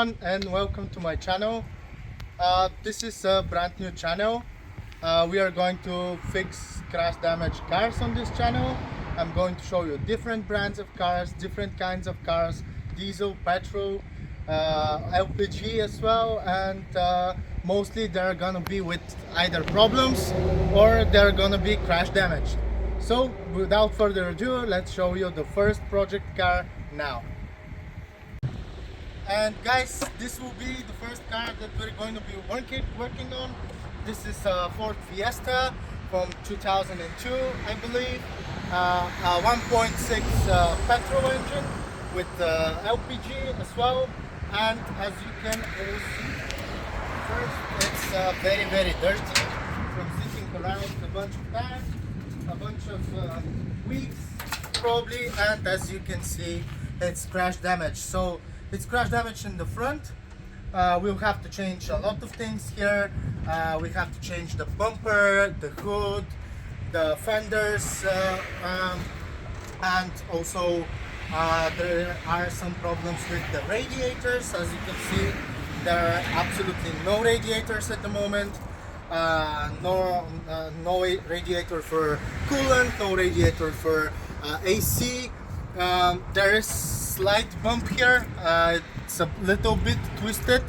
everyone and welcome to my channel. This is a brand new channel. We are going to fix crash damaged cars on this channel. I'm going to show you different brands of cars, different kinds of cars, diesel, petrol, LPG as well, and mostly they're gonna be with either problems or they're gonna be crash damaged. So without further ado, let's show you the first project car now. And guys, this will be the first car that we're going to be working on. This is a Ford Fiesta from 2002, I believe. A 1.6 petrol engine with LPG as well. And as you can all see, first it's very dirty from sitting around a bunch of time, a bunch of weeks probably, and as you can see, it's crash damage. So it's crash damage in the front. We'll have to change a lot of things here. We have to change the bumper, the hood, the fenders, and also there are some problems with the radiators. As you can see, there are absolutely no radiators at the moment. No radiator for coolant, no radiator for AC. There is slight bump here. It's a little bit twisted,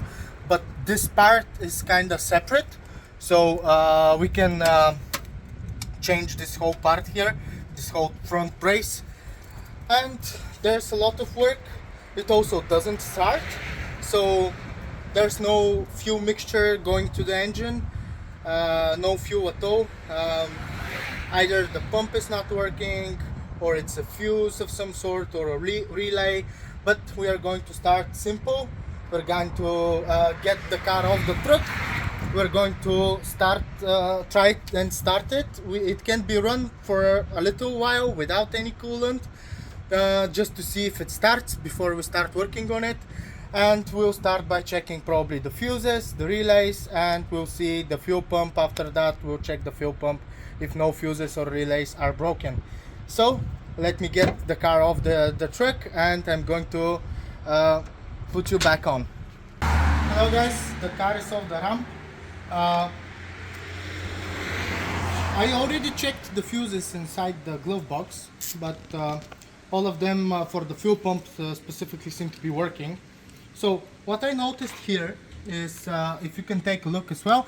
but this part is kind of separate, so we can change this whole part here, this whole front brace. And there's a lot of work. It also doesn't start, so there's no fuel mixture going to the engine, no fuel at all. Either the pump is not working, or it's a fuse of some sort, or a relay. But we are going to start simple. We're going to get the car off the truck. We're going to try it and start it. It can be run for a little while without any coolant, just to see if it starts before we start working on it. And we'll start by checking probably the fuses, the relays, and we'll see the fuel pump. After that, we'll check the fuel pump if no fuses or relays are broken. So let me get the car off the truck, and I'm going to put you back on. Hello guys, the car is off the ramp. I already checked the fuses inside the glove box, but all of them for the fuel pump specifically seem to be working. So what I noticed here is, if you can take a look as well,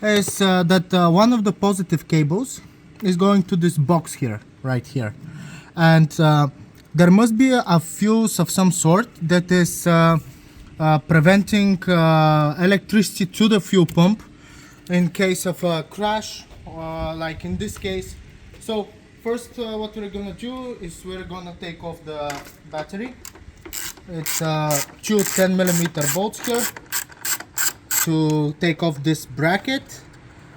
is that one of the positive cables is going to this box here, right here, and there must be a fuse of some sort that is preventing electricity to the fuel pump in case of a crash, like in this case. So first what we're gonna do is we're gonna take off the battery. It's two 10mm bolts here to take off this bracket,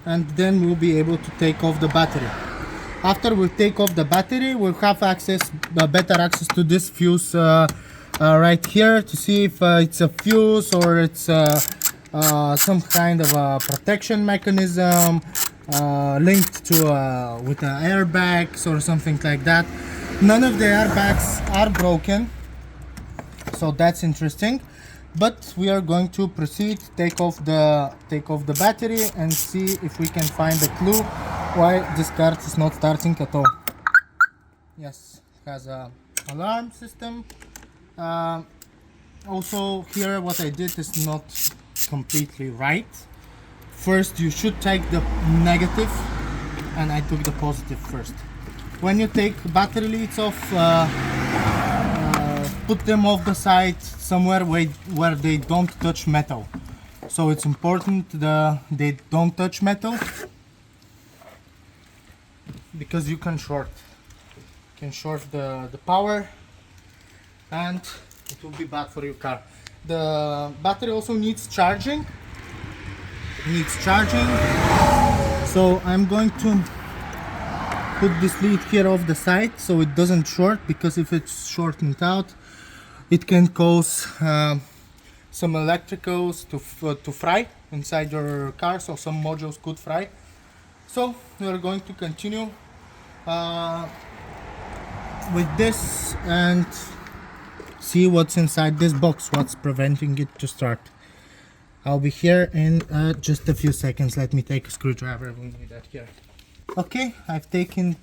and then we'll be able to take off the battery. After we take off the battery, we'll have better access to this fuse right here to see if it's a fuse or it's some kind of a protection mechanism linked to with airbags or something like that. None of the airbags are broken, so that's interesting. But we are going to proceed, take off the battery, and see if we can find a clue why this car is not starting at all. Yes, it has a alarm system. Also here what I did is not completely right. First you should take the negative, and I took the positive first. When you take battery leads off, put them off the side somewhere where they don't touch metal. So it's important that they don't touch metal, because you can short the power, and it will be bad for your car. The battery also needs charging. So I'm going to put this lead here off the side so it doesn't short, because if it's shortened out, it can cause some electricals to fry inside your car, so some modules could fry. So we're going to continue with this, and see what's inside this box, what's preventing it to start. I'll be here in just a few seconds. Let me take a screwdriver. We need that here. Okay, I've taken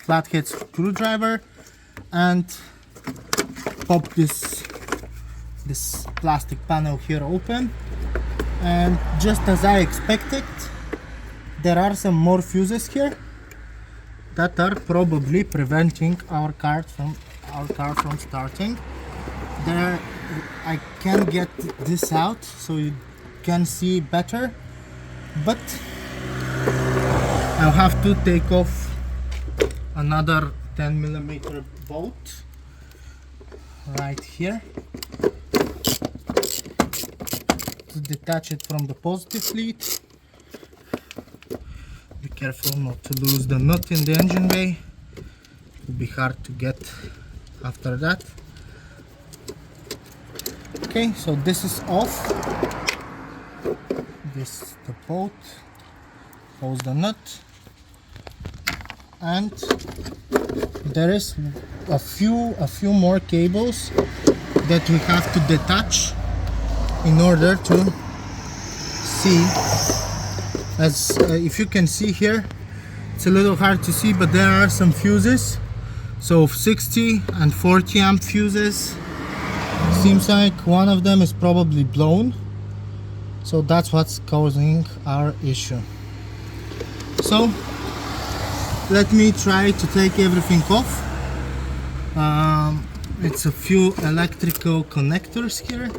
flathead screwdriver and popped this plastic panel here open, and just as I expected, there are some more fuses here that are probably preventing our car from starting. There, I can get this out so you can see better, but I'll have to take off another 10mm bolt right here to detach it from the positive lead. Be careful not to lose the nut in the engine bay. It will be hard to get after that. Okay, so this is off. This is the bolt. Pose the nut. And there is a few more cables that we have to detach in order to see. As if you can see here, it's a little hard to see, but there are some fuses, so 60 and 40 amp fuses. Seems like one of them is probably blown, so that's what's causing our issue. So let me try to take everything off. It's a few electrical connectors here.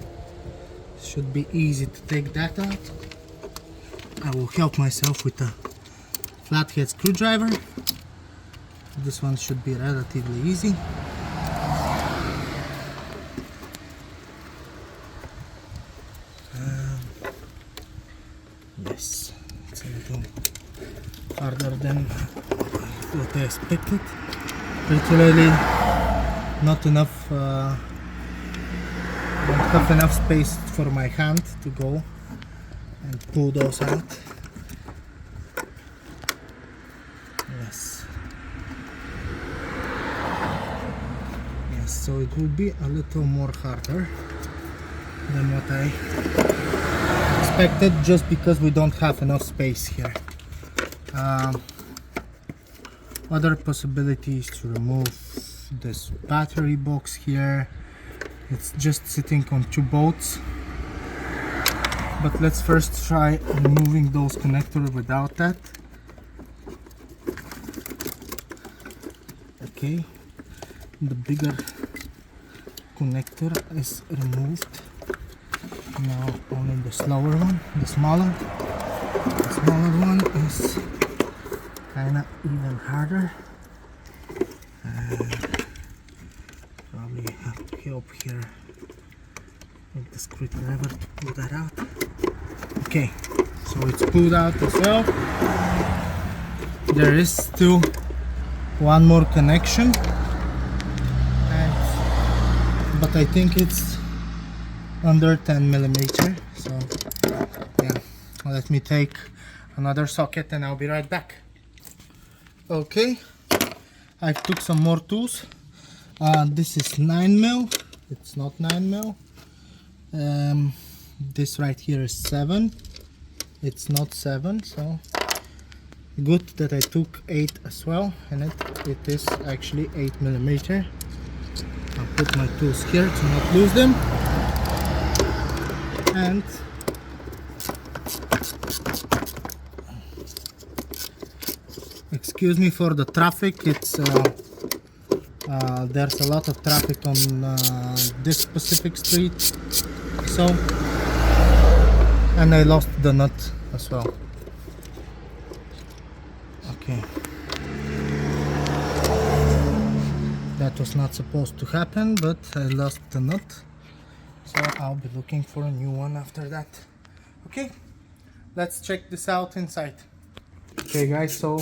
Should be easy to take that out. I will help myself with a flathead screwdriver. This one should be relatively easy. Yes, it's a little harder than what I expected. Particularly not enough, don't have enough space for my hand to go and pull those out. Yes. Yes, so it will be a little more harder than what I expected, just because we don't have enough space here. Other possibilities to remove this battery box here. It's just sitting on two bolts, but let's first try removing those connectors without that. Okay, the bigger connector is removed. Now only the smaller one is kinda even harder. Probably have to help here with the screwdriver to pull that out. Okay, so it's pulled out as well. There is still one more connection, but I think it's under 10mm. So yeah, let me take another socket and I'll be right back. Okay, I took some more tools. This is 9mm. It's not 9mm. This right here is 7. It's not 7, so good that I took 8 as well, and it is actually 8mm. I'll put my tools here to not lose them. And excuse me for the traffic. It's there's a lot of traffic on this specific street, so, and I lost the nut as well. Okay, that was not supposed to happen, but I lost the nut, so I'll be looking for a new one after that. Okay, let's check this out inside. Okay guys, so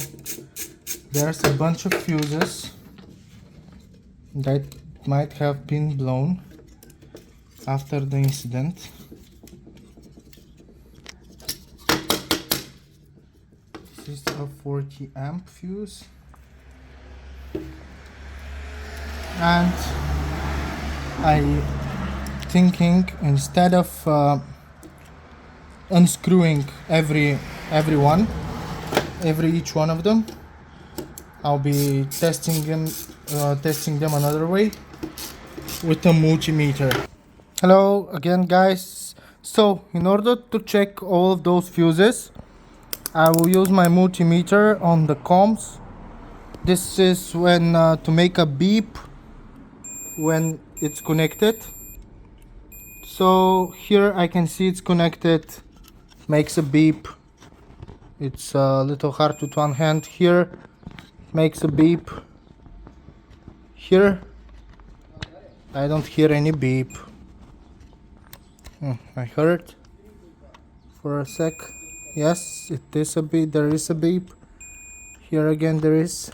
there's a bunch of fuses that might have been blown after the incident. This is a 40 amp fuse, and I thinking instead of unscrewing every each one of them, I'll be testing them another way with a multimeter. Hello again, guys. So in order to check all of those fuses, I will use my multimeter on the comms. This is when to make a beep when it's connected. So here I can see it's connected, makes a beep. It's a little hard with one hand. Here makes a beep. Here I don't hear any beep. I heard for a sec. Yes, it is a beep. There is a beep. Here again there is,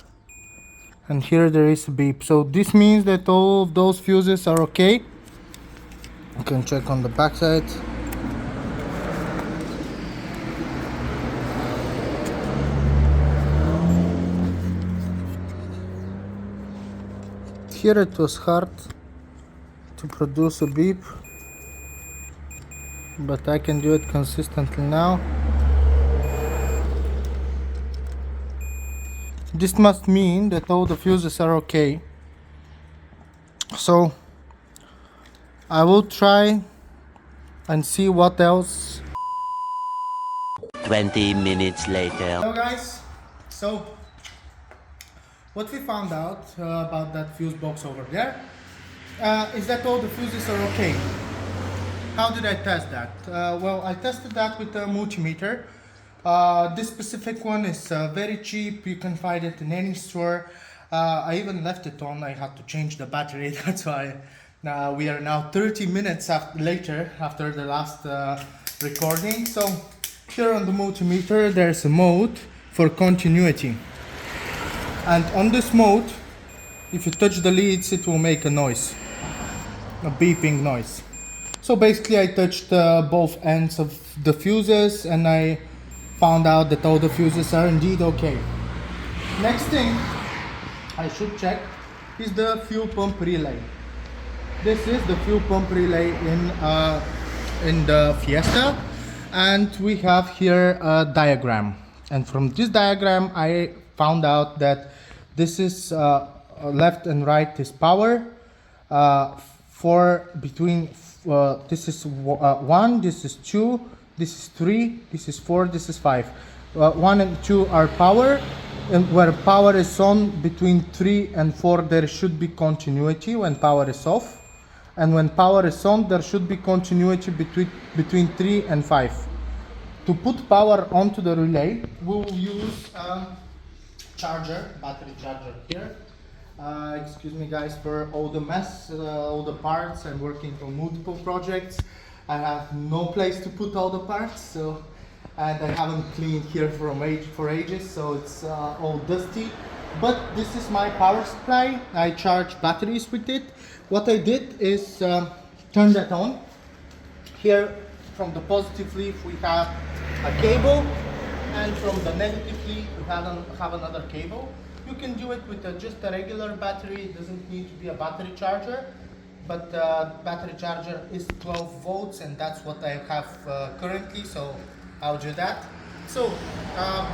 and here there is a beep. So this means that all of those fuses are okay. You can check on the back side. Here it was hard to produce a beep, but I can do it consistently now. This must mean that all the fuses are okay. So I will try and see what else. 20 minutes later. Hello guys, so what we found out about that fuse box over there is that all the fuses are okay. How did I test that? Well, I tested that with a multimeter. This specific one is very cheap. You can find it in any store. I even left it on. I had to change the battery. That's why we are now 30 minutes later after the last recording. So here on the multimeter there's a mode for continuity, and on this mode, if you touch the leads, it will make a noise, a beeping noise. So basically I touched both ends of the fuses and I found out that all the fuses are indeed okay. Next thing I should check is the fuel pump relay. This is the fuel pump relay in the Fiesta, and we have here a diagram. And from this diagram I found out that this is left and right is power. For between this is 1, this is 2, this is 3, this is 4, this is 5. 1 and 2 are power, and where power is on between 3 and 4 there should be continuity when power is off, and when power is on there should be continuity between 3 and 5. To put power onto the relay we will use battery charger here. Excuse me guys for all the mess, all the parts. I'm working on multiple projects. I have no place to put all the parts, and I haven't cleaned here for ages, so it's all dusty. But this is my power supply. I charge batteries with it. What I did is turn that on. Here from the positive leaf we have a cable, and from the negative leaf we have another cable. You can do it with just a regular battery. It doesn't need to be a battery charger, but battery charger is 12 volts, and that's what I have currently, so I'll do that. So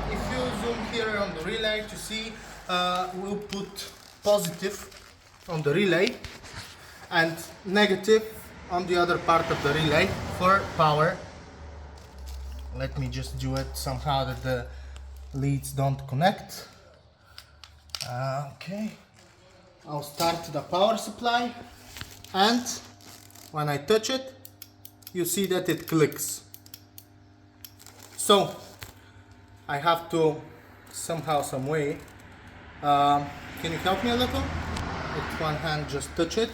if you zoom here on the relay to see, we'll put positive on the relay and negative on the other part of the relay for power. Let me just do it somehow that the leads don't connect. Okay, I'll start the power supply, and when I touch it you see that it clicks. So I have to somehow, some way, can you help me a little? With one hand just touch it,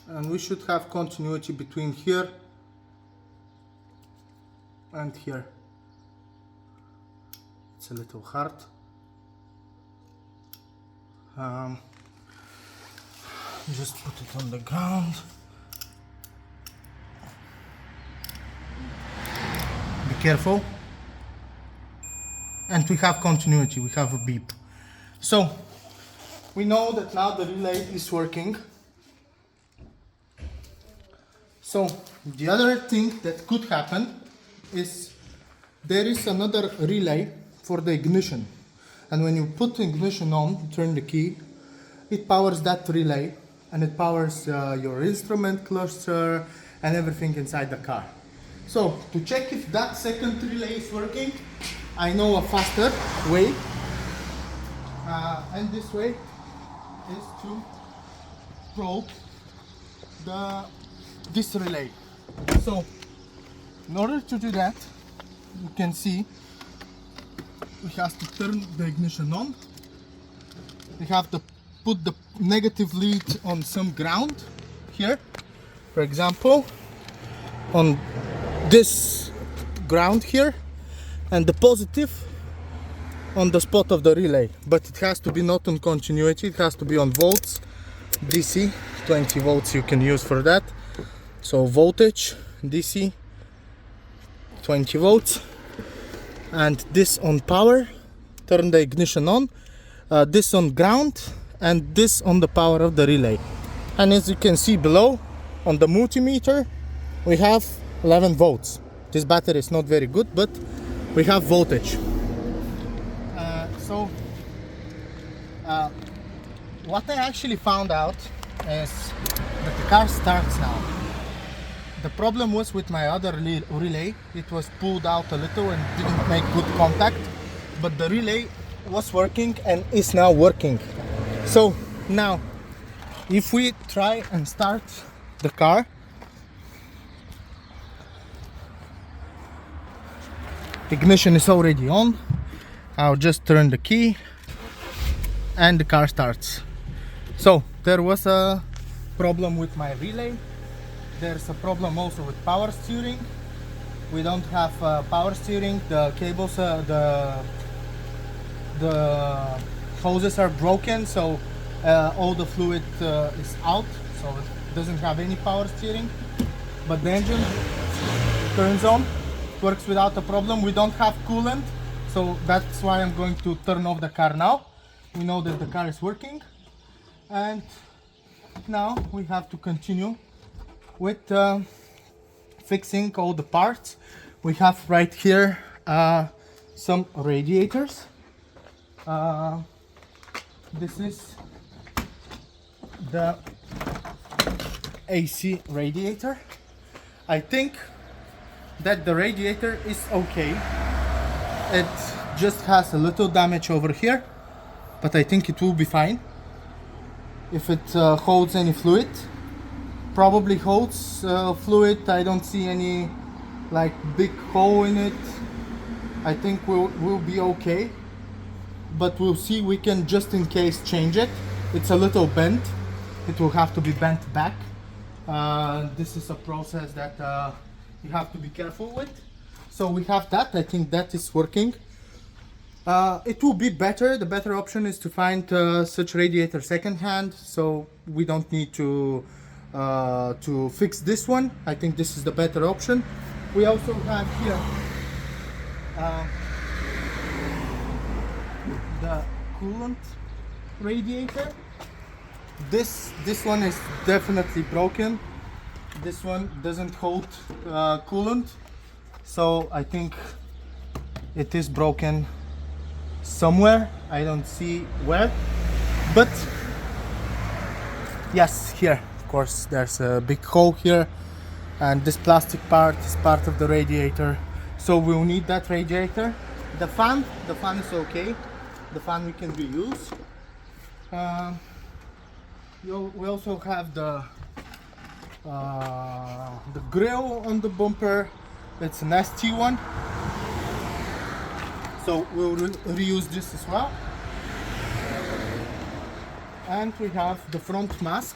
and we should have continuity between here and here. It's a little hard. Just put it on the ground. Be careful. And we have continuity, we have a beep. So we know that now the relay is working. So the other thing that could happen is there is another relay for the ignition, and when you put the ignition on, turn the key, it powers that relay, and it powers your instrument cluster and everything inside the car. So to check if that second relay is working, I know a faster way, and this way is to probe this relay. So in order to do that, you can see we have to turn the ignition on. We have to put the negative lead on some ground here, for example on this ground here, and the positive on the spot of the relay, but it has to be not on continuity, it has to be on volts, DC. 20 volts you can use for that. So voltage, DC, 20 volts, and this on power, turn the ignition on, this on ground, and this on the power of the relay. And as you can see below on the multimeter, we have 11 volts. This battery is not very good, but we have voltage. What I actually found out is that the car starts now. The problem was with my other relay, it was pulled out a little and didn't make good contact, but the relay was working and is now working. So now, if we try and start the car, ignition is already on. I'll just turn the key and the car starts. So there was a problem with my relay. There's a problem also with power steering. We don't have power steering. The cables, the hoses are broken, so all the fluid is out, so it doesn't have any power steering. But the engine turns on, works without a problem. We don't have coolant, so that's why I'm going to turn off the car now. We know that the car is working, and now we have to continue with fixing all the parts. We have right here some radiators. This is the AC radiator. I think that the radiator is okay. It just has a little damage over here, but I think it will be fine. If it holds any fluid, probably holds fluid. I don't see any like big hole in it. I think we'll be okay, but we'll see. We can just in case change it. It's a little bent. It will have to be bent back. This is a process that you have to be careful with. So we have that. I think that is working. It will be better. The better option is to find such radiator secondhand, so we don't need to fix this one. I think this is the better option. We also have here the coolant radiator. This one is definitely broken. This one doesn't hold coolant, so I think it is broken somewhere. I don't see where, but yes, here of course there's a big hole here, and this plastic part is part of the radiator, so we'll need that radiator. The fan is okay. The fan we can reuse. We also have the grill on the bumper. It's an ST1, so we'll reuse this as well. And we have the front mask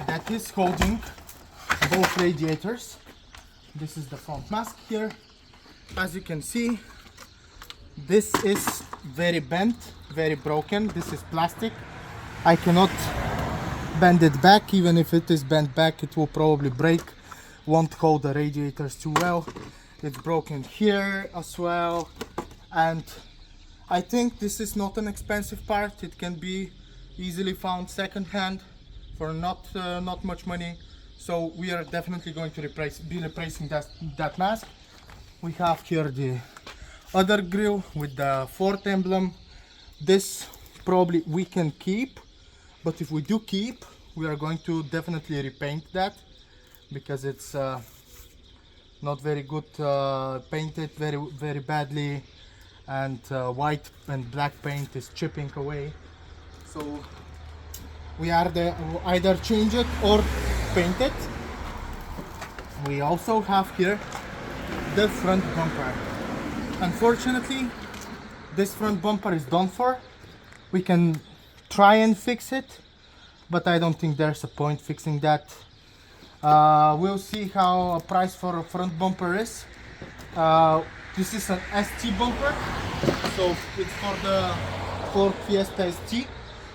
that is holding both radiators. This is the front mask here. As you can see, this is very bent, very broken. This is plastic. I cannot bend it back. Even if it is bent back, it will probably break. Won't hold the radiators too well. It's broken here as well, and I think this is not an expensive part. It can be easily found second-hand for not much money. So we are definitely going to be replacing that mask. We have here the other grill with the Ford emblem. This probably we can keep, but if we do keep, we are going to definitely repaint that because it's not very good, painted very badly, and white and black paint is chipping away. So we are either change it or paint it. We also have here the front bumper. Unfortunately, this front bumper is done for. We can try and fix it, but I don't think there's a point fixing that. We'll see how a price for a front bumper is. This is an ST bumper, so it's for the Ford Fiesta ST,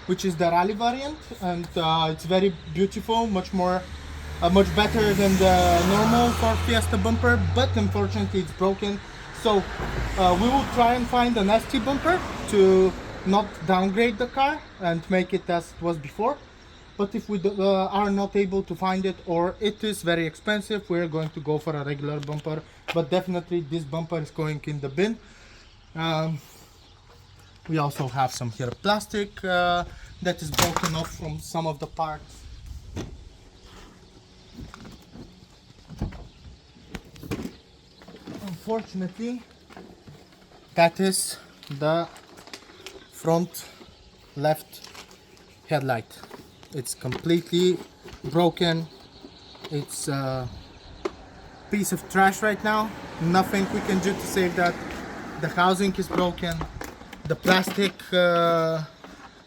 which is the rally variant, and it's very beautiful, much better than the normal Ford Fiesta bumper, but unfortunately it's broken. So we will try and find an ST bumper to not downgrade the car and make it as it was before. But if we are not able to find it, or it is very expensive, we're going to go for a regular bumper. But definitely this bumper is going in the bin. We also have some here plastic that is broken off from some of the parts. Unfortunately, that is the front left headlight. It's completely broken. It's a piece of trash right now. Nothing we can do to save that. The housing is broken. The plastic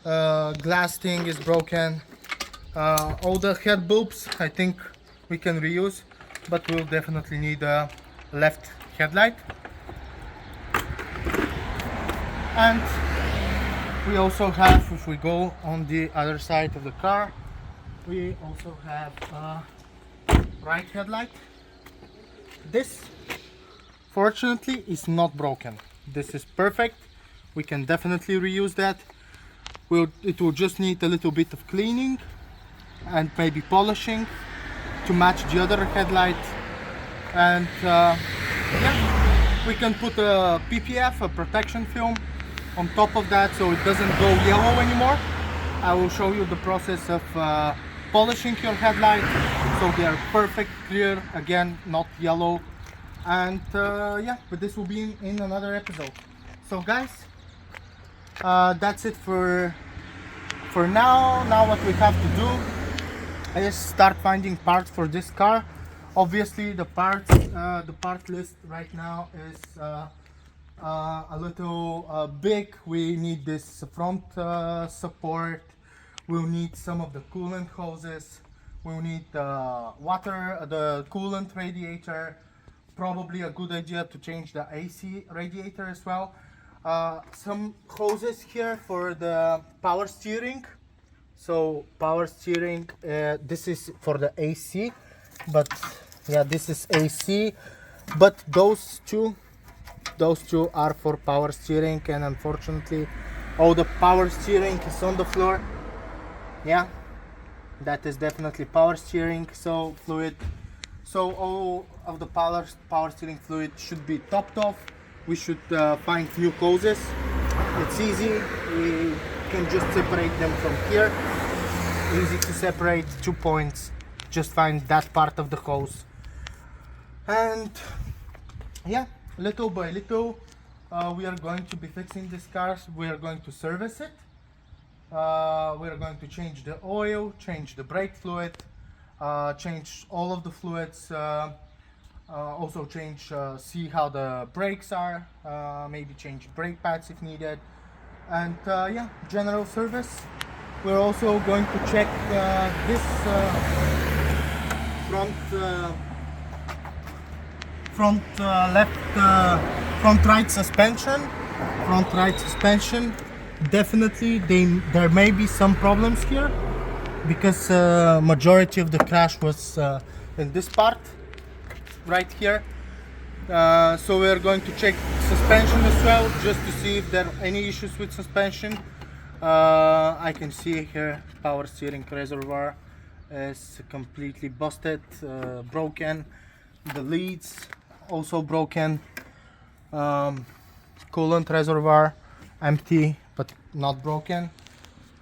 glass thing is broken. All the head bulbs I think we can reuse, but we'll definitely need a left headlight. And we also have, if we go on the other side of the car, we also have a right headlight. This fortunately is not broken. This is perfect. We can definitely reuse that. It will just need a little bit of cleaning and maybe polishing to match the other headlight. And yeah, we can put a PPF, a protection film, on top of that so it doesn't go yellow anymore. I will show you the process of polishing your headlight so they are perfect, clear, again, not yellow. And yeah, but this will be in another episode. So guys, that's it for now. Now what we have to do is start finding parts for this car. Obviously the part list right now is a little big. We need this front support. We'll need some of the coolant hoses. We'll need the coolant radiator. Probably a good idea to change the AC radiator as well. Some hoses here for the power steering. So power steering, this is for the AC, but yeah, this is AC, but those two are for power steering, and unfortunately all the power steering is on the floor. Yeah, that is definitely power steering fluid. So all of the power steering fluid should be topped off. We should find new hoses. It's easy. We can just separate them from here. Easy to separate, 2 points. Just find that part of the hose. And yeah, little by little, we are going to be fixing this car. We are going to service it. We are going to change the oil, change the brake fluid, change all of the fluids, also see how the brakes are, maybe change brake pads if needed, and yeah, general service. We're also going to check this front right suspension. Definitely there may be some problems here because majority of the crash was in this part right here. So we're going to check suspension as well, just to see if there are any issues with suspension. I can see here power steering reservoir is completely busted, broken. The leads also broken. Coolant reservoir empty but not broken.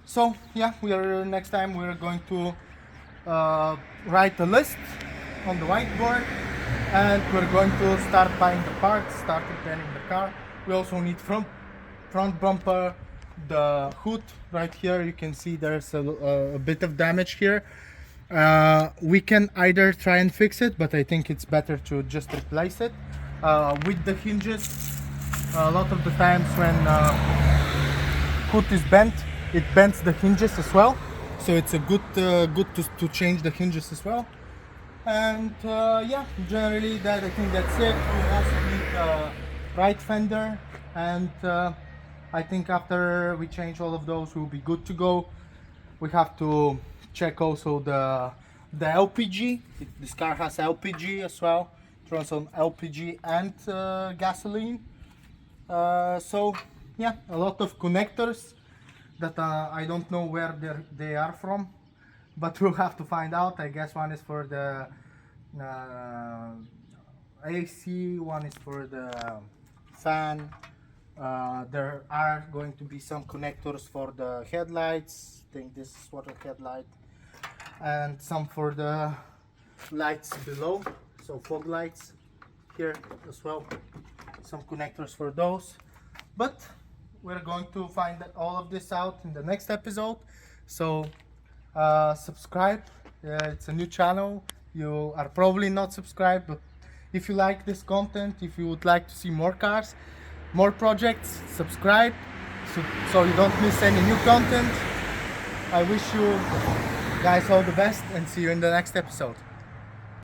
So yeah, next time we're going to write a list on the whiteboard, and we're going to start buying the parts, start repairing the car. We also need front bumper, the hood right here. You can see there's a bit of damage here. We can either try and fix it, but I think it's better to just replace it. With the hinges, a lot of the times when hood is bent, it bends the hinges as well. So it's a good to change the hinges as well. And yeah, generally I think that's it. We also need a right fender, and I think after we change all of those, we'll be good to go. We have to check also the LPG. This car has LPG as well. It runs on LPG and gasoline. So yeah, a lot of connectors that I don't know where they are from, but we'll have to find out. I guess one is for the AC, one is for the fan. There are going to be some connectors for the headlights. I think this is for the headlight, and some for the lights below, so fog lights here as well. Some connectors for those, but we're going to find all of this out in the next episode. So subscribe. It's a new channel. You are probably not subscribed, but if you like this content, if you would like to see more cars, more projects, subscribe so you don't miss any new content. I wish you guys all the best, and see you in the next episode.